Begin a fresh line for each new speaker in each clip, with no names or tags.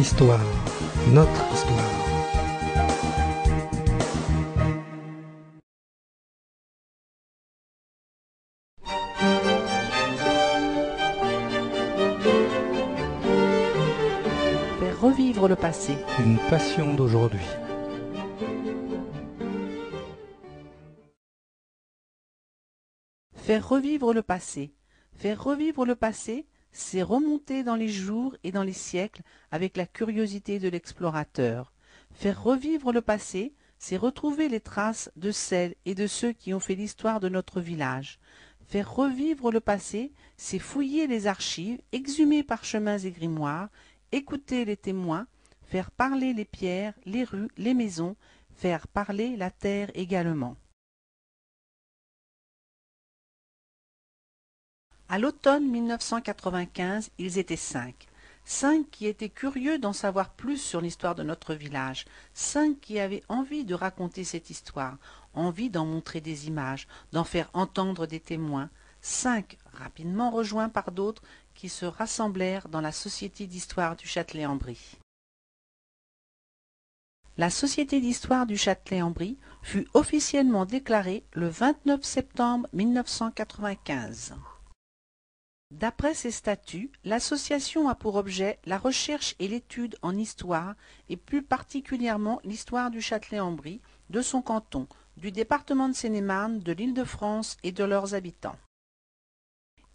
histoire, notre histoire.
Faire revivre le passé.
Une passion d'aujourd'hui.
Faire revivre le passé. Faire revivre le passé, c'est remonter dans les jours et dans les siècles avec la curiosité de l'explorateur. Faire revivre le passé, c'est retrouver les traces de celles et de ceux qui ont fait l'histoire de notre village. Faire revivre le passé, c'est fouiller les archives, exhumer parchemins et grimoires, écouter les témoins, faire parler les pierres, les rues, les maisons, faire parler la terre également. À l'automne 1995, ils étaient 5. 5 qui étaient curieux d'en savoir plus sur l'histoire de notre village. 5 qui avaient envie de raconter cette histoire, envie d'en montrer des images, d'en faire entendre des témoins. 5 rapidement rejoints par d'autres qui se rassemblèrent dans la Société d'histoire du Châtelet-en-Brie. La Société d'histoire du Châtelet-en-Brie fut officiellement déclarée le 29 septembre 1995. D'après ses statuts, l'association a pour objet la recherche et l'étude en histoire, et plus particulièrement l'histoire du Châtelet-en-Brie, de son canton, du département de Seine-et-Marne, de l'Île-de-France et de leurs habitants.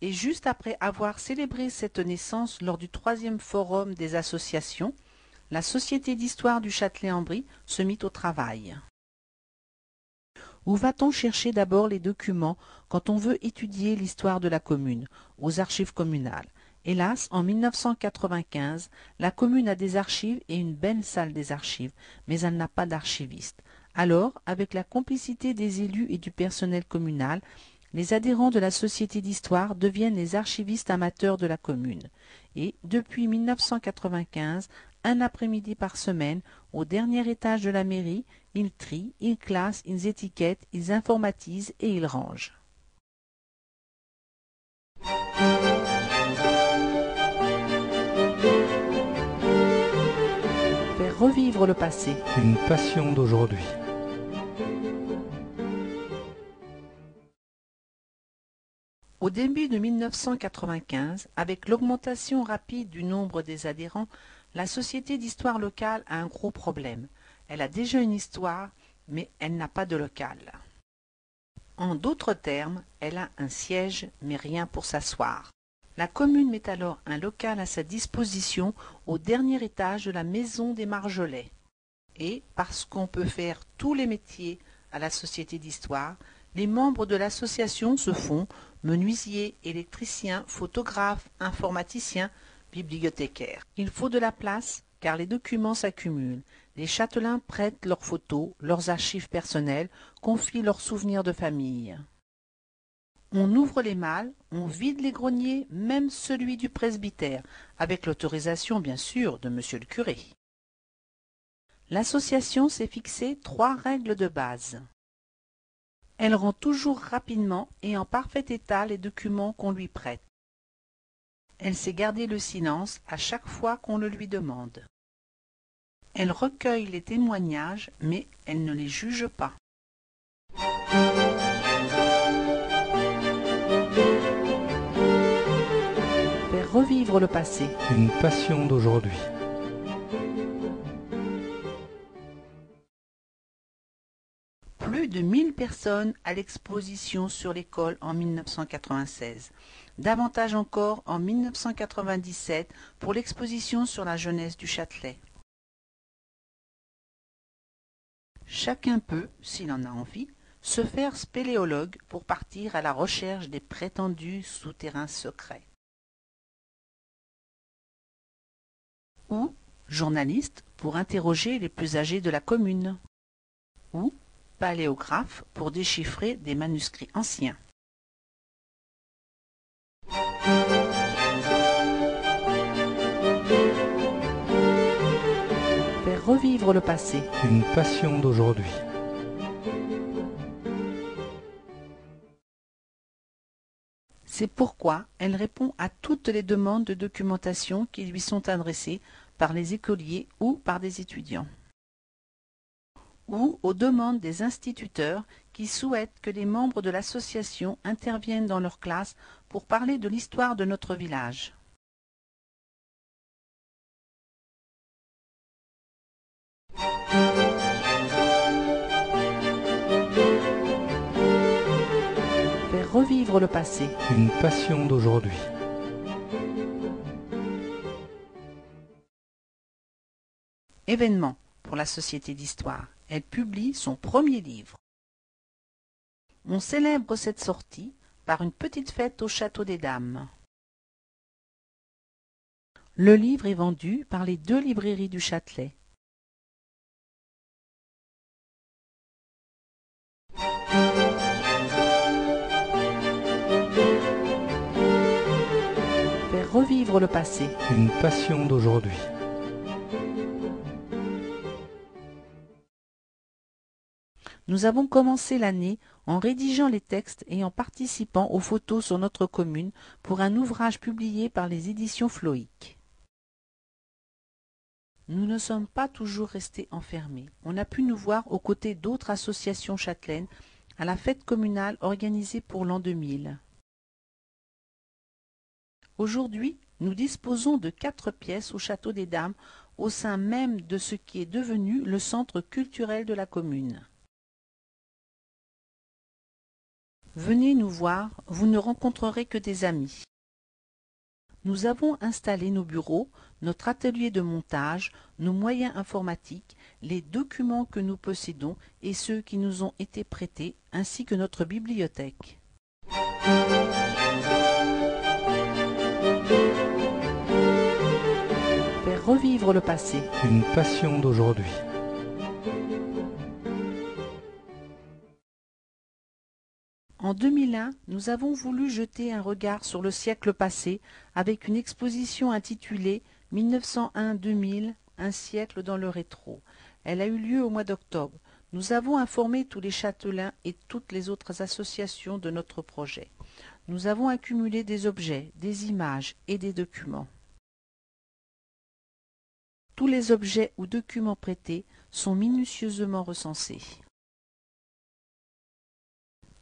Et juste après avoir célébré cette naissance lors du 3e forum des associations, la Société d'histoire du Châtelet-en-Brie se mit au travail. Où va-t-on chercher d'abord les documents quand on veut étudier l'histoire de la commune? Aux archives communales. Hélas, en 1995, la commune a des archives et une belle salle des archives, mais elle n'a pas d'archiviste. Alors, avec la complicité des élus et du personnel communal, les adhérents de la Société d'histoire deviennent les archivistes amateurs de la commune. Et, depuis 1995, un après-midi par semaine, au dernier étage de la mairie, ils trient, ils classent, ils étiquettent, ils informatisent et ils rangent. Faire revivre le passé.
Une passion d'aujourd'hui.
Au début de 1995, avec l'augmentation rapide du nombre des adhérents, la Société d'histoire locale a un gros problème. Elle a déjà une histoire, mais elle n'a pas de local. En d'autres termes, elle a un siège, mais rien pour s'asseoir. La commune met alors un local à sa disposition au dernier étage de la maison des Marjolais. Et, parce qu'on peut faire tous les métiers à la Société d'histoire, les membres de l'association se font menuisiers, électriciens, photographes, informaticiens, bibliothécaires. Il faut de la place car les documents s'accumulent. Les châtelains prêtent leurs photos, leurs archives personnelles, confient leurs souvenirs de famille. On ouvre les malles, on vide les greniers, même celui du presbytère, avec l'autorisation bien sûr de monsieur le curé. L'association s'est fixé 3 règles de base. Elle rend toujours rapidement et en parfait état les documents qu'on lui prête. Elle sait garder le silence à chaque fois qu'on le lui demande. Elle recueille les témoignages, mais elle ne les juge pas. Faire revivre le passé.
Une passion d'aujourd'hui.
Plus de 1000 personnes à l'exposition sur l'école en 1996. Davantage encore en 1997 pour l'exposition sur la jeunesse du Châtelet. Chacun peut, s'il en a envie, se faire spéléologue pour partir à la recherche des prétendus souterrains secrets. Ou journaliste pour interroger les plus âgés de la commune. Ou paléographe pour déchiffrer des manuscrits anciens. Faire revivre le passé.
Une passion d'aujourd'hui.
C'est pourquoi elle répond à toutes les demandes de documentation qui lui sont adressées par les écoliers ou par des étudiants, ou aux demandes des instituteurs qui souhaitent que les membres de l'association interviennent dans leur classe pour parler de l'histoire de notre village. Faire revivre le passé.
Une passion d'aujourd'hui.
Événement pour la Société d'Histoire. Elle publie son premier livre. On célèbre cette sortie par une petite fête au Château des Dames. Le livre est vendu par les 2 librairies du Châtelet. Faire revivre le passé.
Une passion d'aujourd'hui.
Nous avons commencé l'année en rédigeant les textes et en participant aux photos sur notre commune pour un ouvrage publié par les éditions Floïc. Nous ne sommes pas toujours restés enfermés. On a pu nous voir aux côtés d'autres associations châtelaines à la fête communale organisée pour l'an 2000. Aujourd'hui, nous disposons de 4 pièces au Château des Dames au sein même de ce qui est devenu le centre culturel de la commune. Venez nous voir, vous ne rencontrerez que des amis. Nous avons installé nos bureaux, notre atelier de montage, nos moyens informatiques, les documents que nous possédons et ceux qui nous ont été prêtés, ainsi que notre bibliothèque. Faire revivre le passé.
Une passion d'aujourd'hui.
En 2001, nous avons voulu jeter un regard sur le siècle passé avec une exposition intitulée 1901-2000, un siècle dans le rétro. Elle a eu lieu au mois d'octobre. Nous avons informé tous les châtelains et toutes les autres associations de notre projet. Nous avons accumulé des objets, des images et des documents. Tous les objets ou documents prêtés sont minutieusement recensés.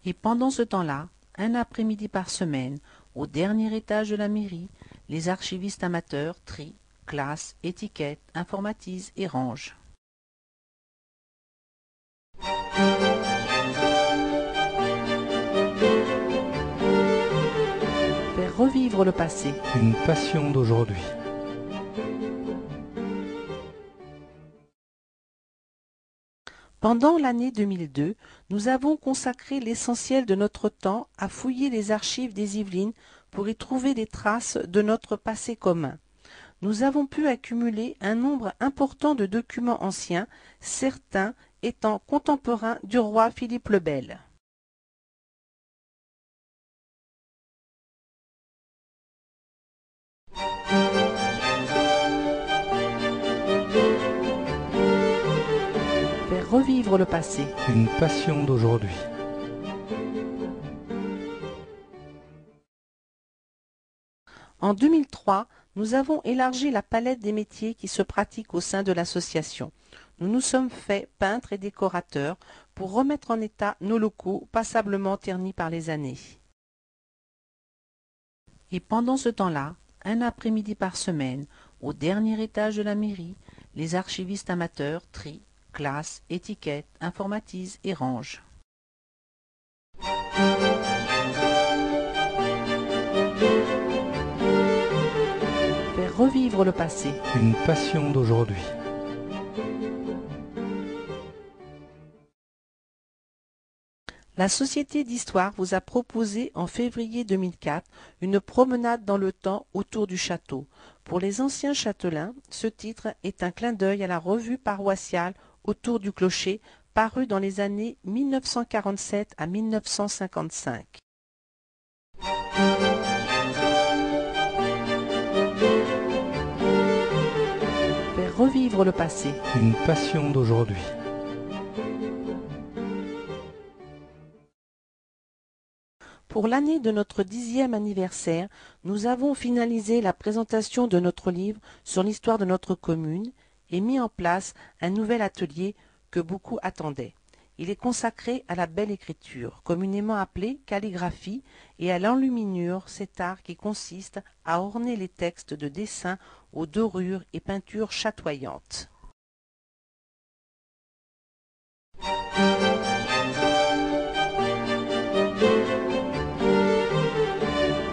Et pendant ce temps-là, un après-midi par semaine, au dernier étage de la mairie, les archivistes amateurs trient, classent, étiquettent, informatisent et rangent. Faire revivre le passé.
Une passion d'aujourd'hui.
Pendant l'année 2002, nous avons consacré l'essentiel de notre temps à fouiller les archives des Yvelines pour y trouver des traces de notre passé commun. Nous avons pu accumuler un nombre important de documents anciens, certains étant contemporains du roi Philippe le Bel. Faire revivre le passé.
Une passion d'aujourd'hui.
En 2003, nous avons élargi la palette des métiers qui se pratiquent au sein de l'association. Nous nous sommes faits peintres et décorateurs pour remettre en état nos locaux passablement ternis par les années. Et pendant ce temps-là, un après-midi par semaine, au dernier étage de la mairie, les archivistes amateurs trient, classent, étiquettent, informatisent et rangent. Faire revivre le passé.
Une passion d'aujourd'hui.
La Société d'Histoire vous a proposé en février 2004 une promenade dans le temps autour du château. Pour les anciens châtelains, ce titre est un clin d'œil à la revue paroissiale autour du clocher parue dans les années 1947 à 1955. Faire revivre le passé.
Une passion d'aujourd'hui.
Pour l'année de notre 10e anniversaire, nous avons finalisé la présentation de notre livre sur l'histoire de notre commune et mis en place un nouvel atelier que beaucoup attendaient. Il est consacré à la belle écriture, communément appelée calligraphie, et à l'enluminure, cet art qui consiste à orner les textes de dessins aux dorures et peintures chatoyantes.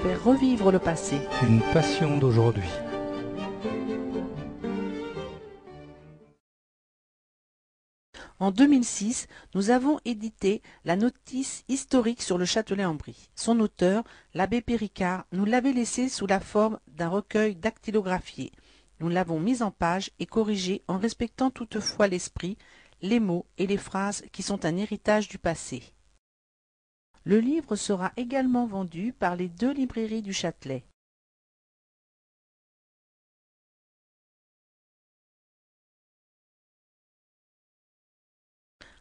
Faire revivre le passé.
Une passion d'aujourd'hui.
En 2006, nous avons édité la notice historique sur le Châtelet-en-Brie. Son auteur, l'abbé Péricard, nous l'avait laissé sous la forme d'un recueil dactylographié. Nous l'avons mise en page et corrigée en respectant toutefois l'esprit, les mots et les phrases qui sont un héritage du passé. Le livre sera également vendu par les 2 librairies du Châtelet.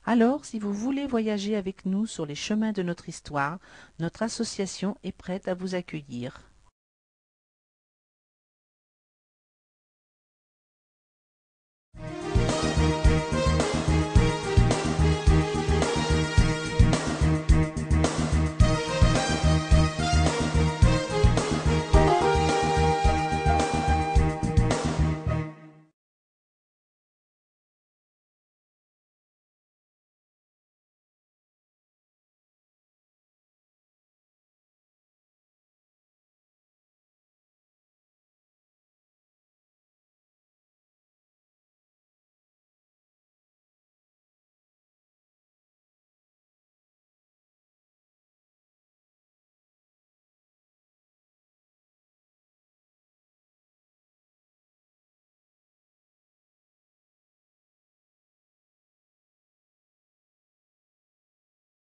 Alors, si vous voulez voyager avec nous sur les chemins de notre histoire, notre association est prête à vous accueillir.